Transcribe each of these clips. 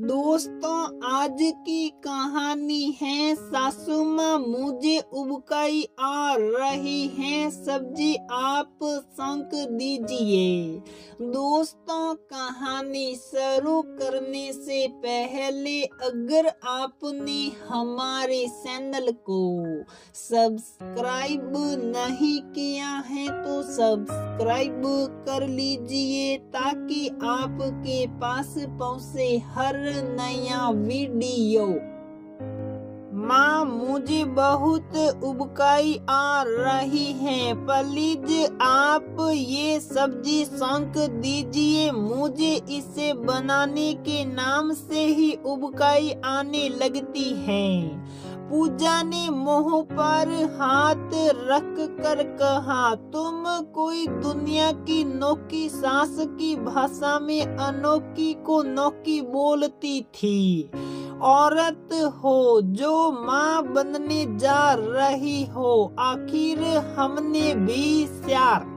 दोस्तों, आज की कहानी है सासू माँ मुझे उबकाई आ रही है, सब्जी आप संक दीजिए। दोस्तों, कहानी शुरू करने से पहले अगर आपने हमारे चैनल को सब्सक्राइब नहीं किया है तो सब्सक्राइब कर लीजिए ताकि आपके पास पहुंचे हर नया वीडियो। माँ, मुझे बहुत उबकाई आ रही है, प्लीज आप ये सब्जी संक दीजिए। मुझे इसे बनाने के नाम से ही उबकाई आने लगती है। पूजा ने मुंह पर हाथ रख कर कहा, तुम कोई दुनिया की नोकी सास की भाषा में अनोखी को नोकी बोलती थी। औरत हो जो माँ बनने जा रही हो, आखिर हमने भी चार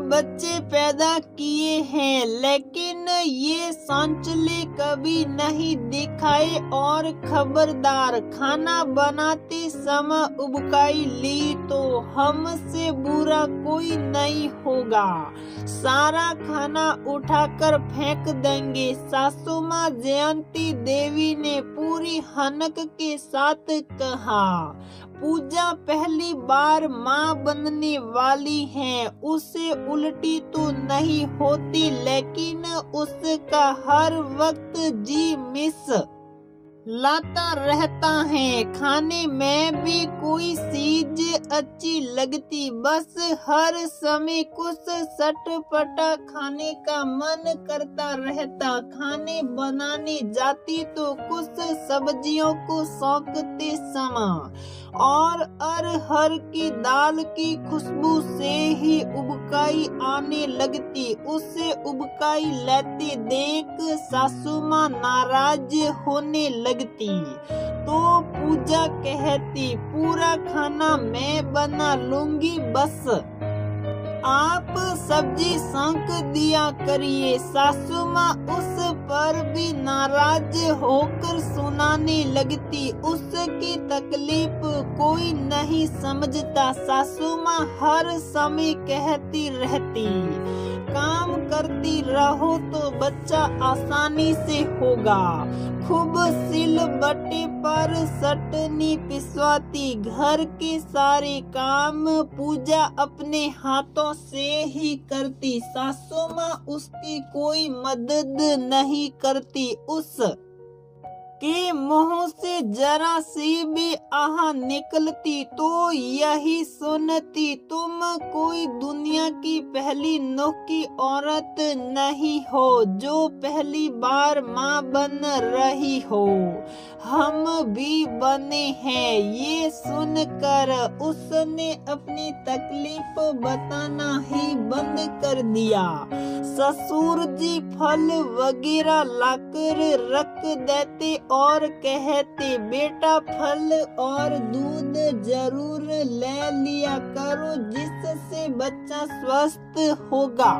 बच्चे पैदा किए हैं, लेकिन ये सांचले कभी नहीं दिखाए। और खबरदार, खाना बनाते समय उबकाई ली तो हमसे बुरा कोई नहीं होगा, सारा खाना उठाकर फेंक देंगे। सासू माँ जयंती देवी ने पूरी हनक के साथ कहा। पूजा पहली बार माँ बनने वाली है, उसे उल्टी तो नहीं होती, लेकिन उसका हर वक्त जी मिस लाता रहता है। खाने में भी कोई चीज अच्छी लगती, बस हर समय कुछ चटपटा खाने का मन करता रहता। खाने बनाने जाती तो कुछ सब्जियों को सौंकते समय और अरहर की दाल की खुशबू से ही उबकाई आने लगती। उसे उबकाई लेते देख सासू माँ नाराज होने लगती तो पूजा कहती, पूरा खाना मैं बना लूंगी, बस आप सब्जी संक दिया करिए। सासू माँ उस पर भी नाराज होकर सुनाने लगती। उसकी तकलीफ कोई नहीं समझता। सासू माँ हर समय कहती रहती, काम करती रहो तो बच्चा आसानी से होगा। खूब सिलबट्टे पर चटनी पिसवाती, घर के सारे काम पूजा अपने हाथों से ही करती। सासू माँ उसकी कोई मदद नहीं करती। उस के मुंह से जरा सी भी आह निकलती तो यही सुनती, तुम कोई दुनिया की पहली नौकी औरत नहीं हो जो पहली बार माँ बन रही हो, हम भी बने हैं। ये सुनकर उसने अपनी तकलीफ बताना ही बंद कर दिया। ससुर जी फल वगैरह लाकर रख देते और कहते, बेटा फल और दूध जरूर ले लिया करो, जिससे बच्चा स्वस्थ होगा।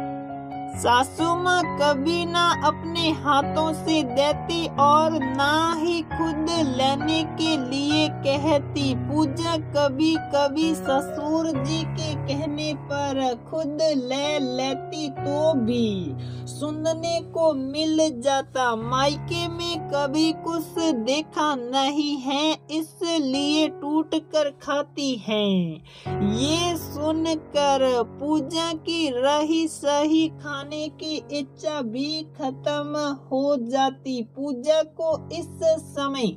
सासू माँ कभी ना अपने हाथों से देती और ना ही खुद लेने के लिए कहती। पूजा कभी कभी ससुर जी के कहने पर खुद ले लेती तो भी सुनने को मिल जाता, मायके में कभी कुछ देखा नहीं है इसलिए टूट कर खाती हैं। ये सुनकर पूजा की रही सही खाने की इच्छा भी खत्म हो जाती। पूजा को इस समय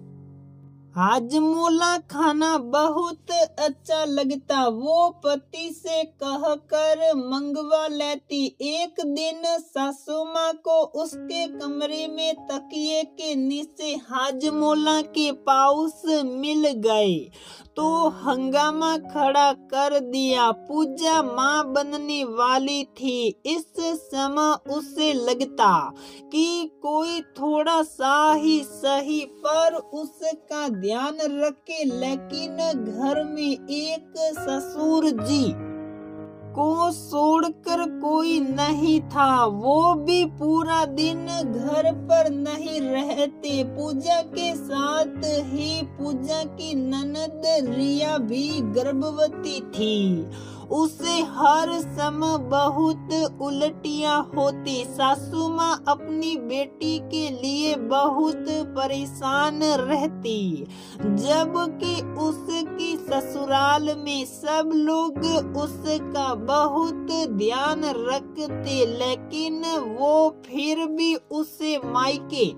हाजमोला खाना बहुत अच्छा लगता। वो पति से कहकर मंगवा लेती। एक दिन सासू माँ को उसके कमरे में तकिए के नीचे हाजमोला के पाउच मिल गए तो हंगामा खड़ा कर दिया। पूजा माँ बनने वाली थी। इस समय उसे लगता कि कोई थोड़ा सा ही सही पर उसका ध्यान रखे, लेकिन घर में एक ससुर जी को छोड़कर कोई नहीं था। वो भी पूरा दिन घर पर नहीं रहते। पूजा के साथ ही पूजा की ननद रिया भी गर्भवती थी। उसे हर समय बहुत उल्टियाँ होती। सासू माँ अपनी बेटी के लिए बहुत परेशान रहती, जबकि उसकी ससुराल में सब लोग उसका बहुत ध्यान रखते, लेकिन वो फिर भी उसे मायके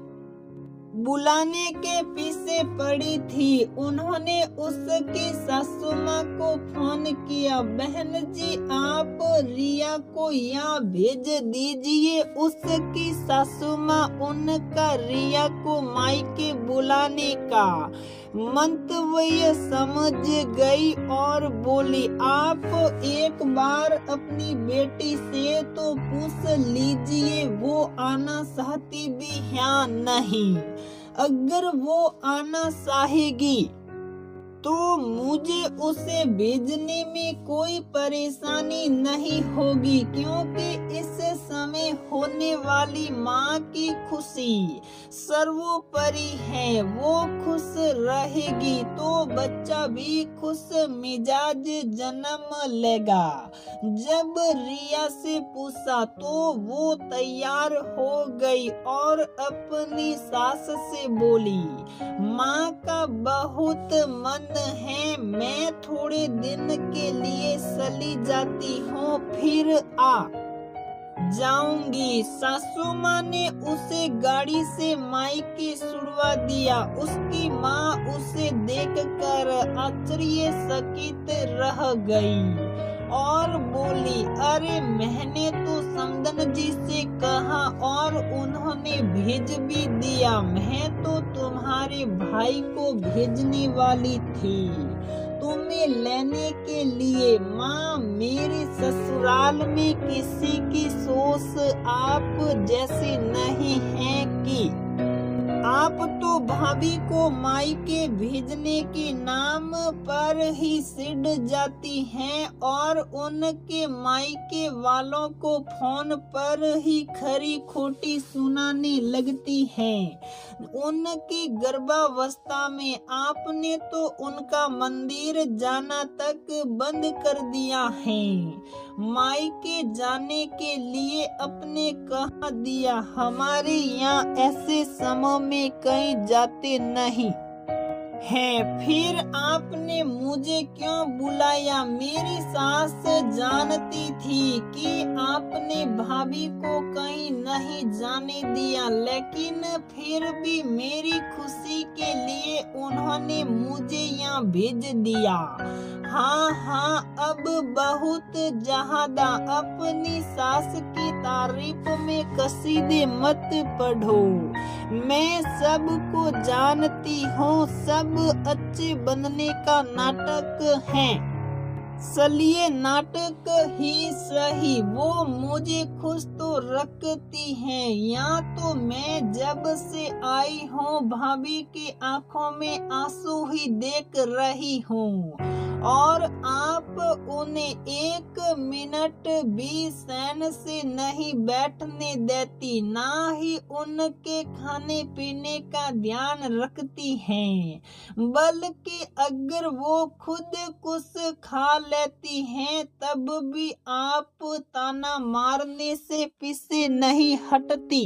बुलाने के पीछे पड़ी थी। उन्होंने उसकी सासू माँ को फोन किया, बहन जी आप रिया को यहाँ भेज दीजिए। उसकी सासू माँ उनका रिया को मायके बुलाने का मंतव्य समझ गई और बोली, आप एक बार अपनी बेटी से तो पूछ लीजिए वो आना चाहती भी या नहीं। अगर वो आना चाहेगी तो मुझे उसे भेजने में कोई परेशानी नहीं होगी, क्योंकि इस समय होने वाली माँ की खुशी सर्वोपरि है। वो खुश रहेगी तो बच्चा भी खुश मिजाज जन्म लेगा। जब रिया से पूछा तो वो तैयार हो गई और अपनी सास से बोली, माँ का बहुत मन है, मैं थोड़े दिन के लिए चली जाती हूँ, फिर आ जाऊंगी। सासू माँ ने उसे गाड़ी से मायके छुड़वा दिया। उसकी माँ उसे देखकर आश्चर्यचकित रह गई और बोली, अरे मैंने तो समदन जी से कहा और उन्होंने भेज भी दिया। मैं तो तुम्हारे भाई को भेजने वाली थी तुम्हें लेने के लिए। माँ, मेरे ससुराल में किसी की सोच आप जैसी नहीं है कि आप तो भाभी को मायके भेजने के नाम पर ही सिड़ जाती हैं और उनके मायके वालों को फोन पर ही खरी खोटी सुनाने लगती हैं। उनकी गर्भावस्था में आपने तो उनका मंदिर जाना तक बंद कर दिया है। मायके जाने के लिए अपने कहा दिया, हमारे यहाँ ऐसे समय में कहीं जाते नहीं है। फिर आपने मुझे क्यों बुलाया? मेरी सास जानती थी कि आपने भाभी को कहीं नहीं जाने दिया, लेकिन फिर भी मेरी खुशी के लिए उन्होंने मुझे यहाँ भेज दिया। हाँ, अब बहुत ज्यादा अपनी सास की तारीफ में कसीदे मत पढ़ो। मैं सबको जानती हूँ, सब अच्छे बनने का नाटक है। चलिए नाटक ही सही, वो मुझे खुश तो रखती हैं। यहाँ तो मैं जब से आई हूँ भाभी की आंखों में आंसू ही देख रही हूँ और आप उन्हें एक मिनट भी चैन से नहीं बैठने देती, ना ही उनके खाने पीने का ध्यान रखती हैं। बल्कि अगर वो खुद कुछ खा लेती हैं तब भी आप ताना मारने से पीछे नहीं हटती।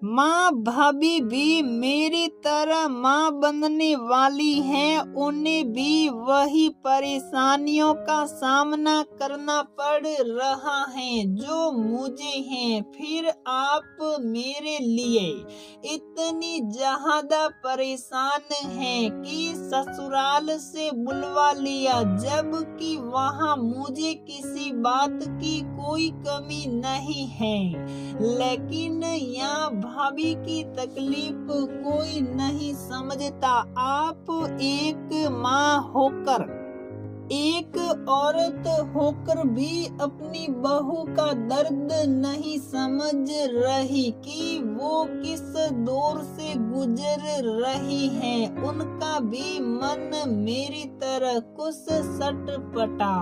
माँ, भाभी भी मेरी तरह माँ बनने वाली हैं, उन्हें भी वही परेशानियों का सामना करना पड़ रहा है जो मुझे है। फिर आप मेरे लिए इतनी ज्यादा परेशान हैं कि ससुराल से बुलवा लिया, जबकि वहाँ मुझे किसी बात की कोई कमी नहीं है, लेकिन यहाँ भाभी की तकलीफ कोई नहीं समझता। आप एक माँ होकर एक औरत होकर भी अपनी बहू का दर्द नहीं समझ रही कि वो किस दौर से गुजर रही है। उनका भी मन मेरी तरह कुछ सटपटा,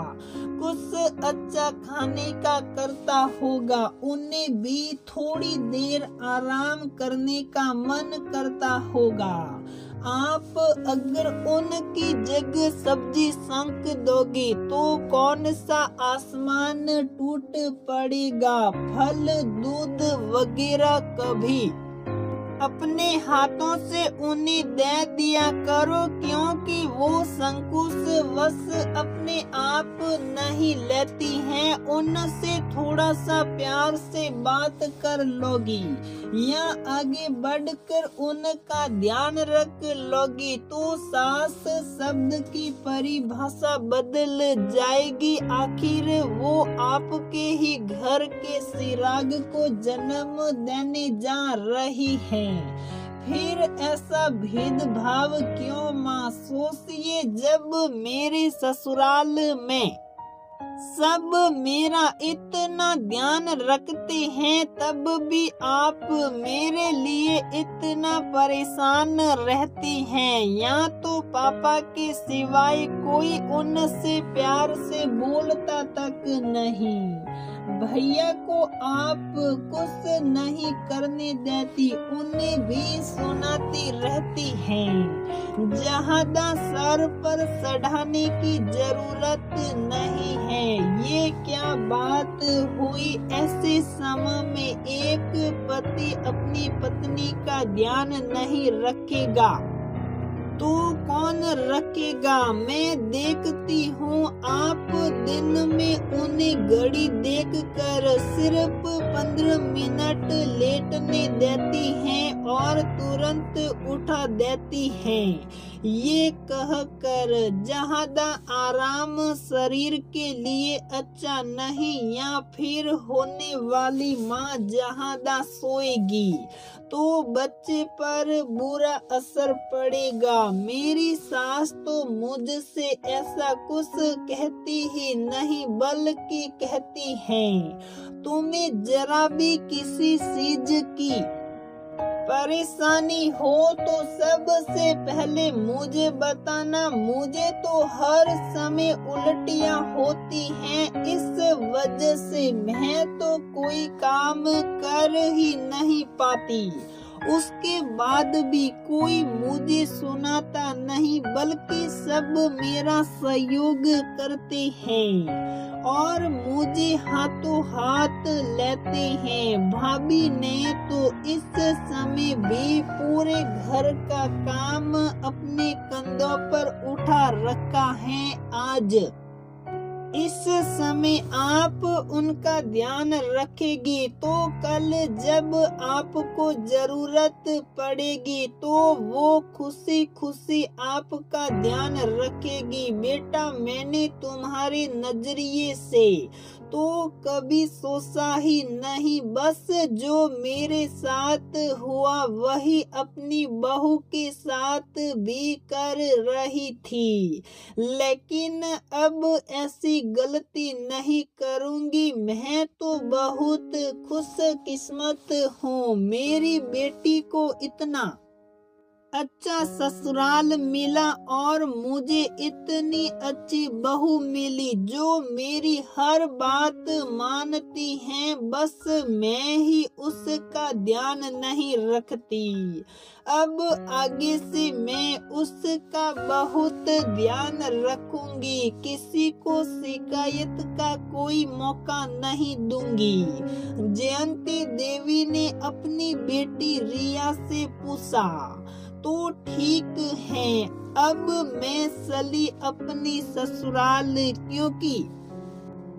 कुछ अच्छा खाने का करता होगा। उन्हें भी थोड़ी देर आराम करने का मन करता होगा। आप अगर उनकी जगह सब्जी सेंक दोगे तो कौन सा आसमान टूट पड़ेगा। फल, दूध वगैरह कभी अपने हाथों से उन्हें दे दिया करो, क्योंकि वो संकोचवश अपने आप नहीं लेती हैं। उनसे थोड़ा सा प्यार से बात कर लोगी या आगे बढ़कर उनका ध्यान रख लोगी तो सास शब्द की परिभाषा बदल जाएगी। आखिर वो आपके ही घर के चिराग को जन्म देने जा रही है। फिर ऐसा भेदभाव क्यों माँ? सोचिए, जब मेरे ससुराल में सब मेरा इतना ध्यान रखते हैं तब भी आप मेरे लिए इतना परेशान रहती हैं। या तो पापा के सिवाय कोई उनसे प्यार से बोलता तक नहीं। भैया को आप कुछ नहीं करने देती, उन्हें भी सुनाती रहती हैं। ज्यादा सर पर चढ़ाने की जरूरत नहीं है। ये क्या बात हुई? ऐसे समय में एक पति अपनी पत्नी का ध्यान नहीं रखेगा तो कौन रखेगा? मैं देखती हूँ आप दिन में उन्हें घड़ी देखकर सिर्फ 15 मिनट लेटने देती हैं और तुरंत उठा देती हैं। ये कहकर ज्यादा आराम शरीर के लिए अच्छा नहीं, या फिर होने वाली माँ ज्यादा सोएगी तो बच्चे पर बुरा असर पड़ेगा। मेरी सास तो मुझसे ऐसा कुछ कहती ही नहीं, बल्कि कहती है तुम्हें जरा भी किसी चीज की परेशानी हो तो सबसे पहले मुझे बताना। मुझे तो हर समय उल्टियाँ होती हैं, इस वजह से मैं तो कोई काम कर ही नहीं पाती। उसके बाद भी कोई मुझे सुनाता नहीं, बल्कि सब मेरा सहयोग करते हैं और मुझे हाथों हाथ लेते हैं। भाभी ने तो इस समय भी पूरे घर का काम अपने कंधों पर उठा रखा है। आज इस समय आप उनका ध्यान रखेगी तो कल जब आपको जरूरत पड़ेगी तो वो खुशी खुशी आपका ध्यान रखेगी। बेटा, मैंने तुम्हारे नजरिए से तो कभी सोचा ही नहीं, बस जो मेरे साथ हुआ वही अपनी बहू के साथ भी कर रही थी। लेकिन अब ऐसी गलती नहीं करूंगी। मैं तो बहुत खुशकिस्मत हूँ, मेरी बेटी को इतना अच्छा ससुराल मिला और मुझे इतनी अच्छी बहू मिली जो मेरी हर बात मानती है। बस मैं ही उसका ध्यान नहीं रखती। अब आगे से मैं उसका बहुत ध्यान रखूंगी। किसी को शिकायत का कोई मौका नहीं दूंगी। जयंती देवी ने अपनी बेटी रिया से पूछा, तो ठीक है, अब मैं चली अपनी ससुराल, क्योंकि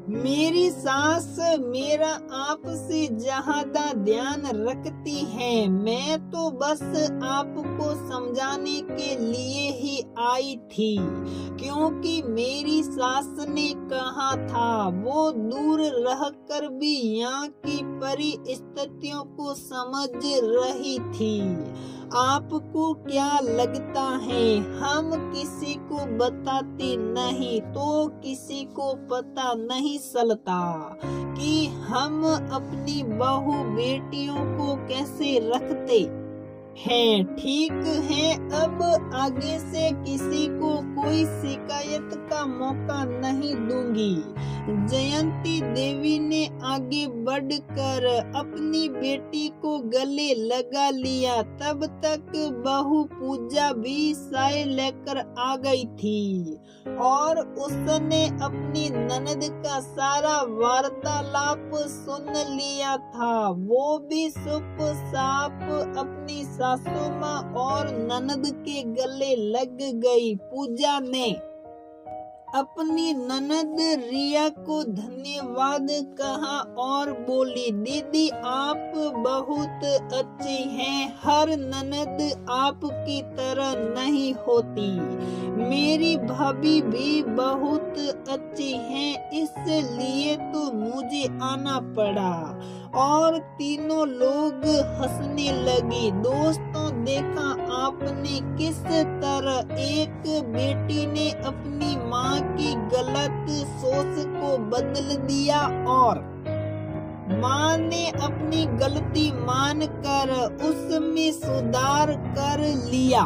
मेरी सास मेरा आपसे ज्यादा ध्यान रखती है। मैं तो बस आपको समझाने के लिए ही आई थी, क्योंकि मेरी सास ने कहा था वो दूर रहकर भी यहाँ की परिस्थितियों को समझ रही थी। आपको क्या लगता है हम किसी को बताते नहीं तो किसी को पता नहीं चलता कि हम अपनी बहू बेटियों को कैसे रखते हैं। ठीक है, अब आगे से किसी को कोई शिकायत का मौका नहीं दूंगी। जयंती देवी ने आगे बढ़कर अपनी बेटी को गले लगा लिया। तब तक बहू पूजा भी चाय लेकर आ गई थी और उसने अपनी ननद का सारा वार्तालाप सुन लिया था। वो भी चुपचाप अपनी सासू माँ और ननद के गले लग गई। पूजा ने अपनी ननद रिया को धन्यवाद कहा और बोली, दीदी आप बहुत अच्छी हैं, हर ननद आपकी तरह नहीं होती। मेरी भाभी भी बहुत अच्छी हैं, इसलिए तो मुझे आना पड़ा। और तीनों लोग हंसने लगी। दोस्तों, देखा आपने किस तरह एक बेटी ने अपनी माँ की गलत सोच को बदल दिया और माँ ने अपनी गलती मानकर उसमें सुधार कर लिया।